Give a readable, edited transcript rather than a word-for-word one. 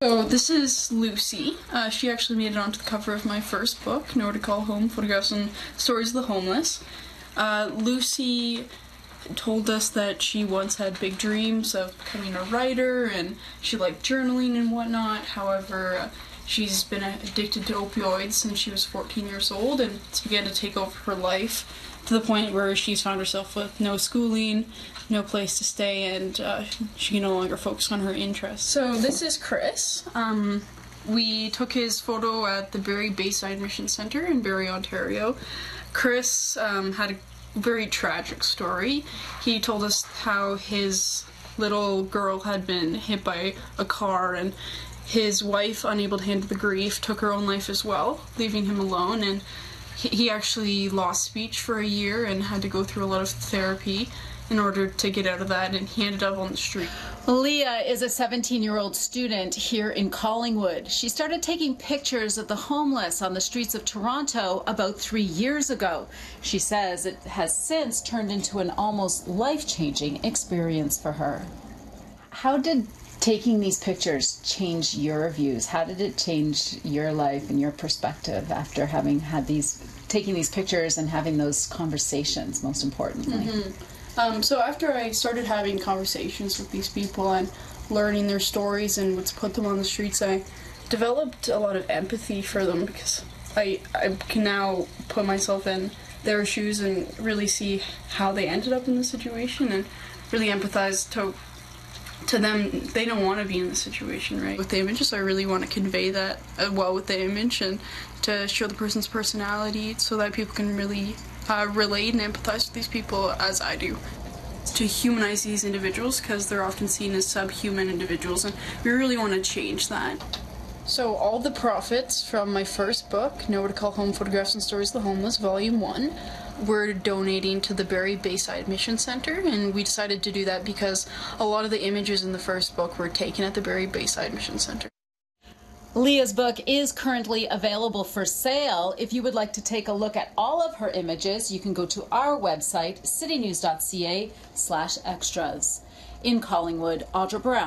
So this is Lucy. She actually made it onto the cover of my first book, Nowhere to Call Home, Photographs and Stories of the Homeless. Lucy told us that she once had big dreams of becoming a writer and she liked journaling and whatnot. However, she's been addicted to opioids since she was 14 years old, and it's began to take over her life to the point where she's found herself with no schooling, no place to stay, and she can no longer focus on her interests. So this is Chris. We took his photo at the Barrie Bayside Mission Centre in Barrie, Ontario. Chris had a very tragic story. He told us how his little girl had been hit by a car, and his wife, unable to handle the grief, took her own life as well, leaving him alone, and he actually lost speech for a year and had to go through a lot of therapy in order to get out of that, and he ended up on the street. Leah is a 17-year-old student here in Collingwood. She started taking pictures of the homeless on the streets of Toronto about 3 years ago. She says it has since turned into an almost life-changing experience for her. How did taking these pictures change your views? How did it change your life and your perspective after having had taking these pictures and having those conversations, most importantly? So after I started having conversations with these people and learning their stories and what's put them on the streets, I developed a lot of empathy for them, because I can now put myself in their shoes and really see how they ended up in the situation and really empathize to them. They don't want to be in this situation, right? With the images, I really want to convey that well with the image and to show the person's personality so that people can really relate and empathize with these people as I do. To humanize these individuals, because they're often seen as subhuman individuals, and we really want to change that. So all the profits from my first book, Nowhere to Call Home, Photographs and Stories of the Homeless, Volume 1, we're donating to the Barrie Bayside Mission Centre, and we decided to do that because a lot of the images in the first book were taken at the Barrie Bayside Mission Centre. Leah's book is currently available for sale. If you would like to take a look at all of her images, you can go to our website, citynews.ca/extras. In Collingwood, Audra Brown.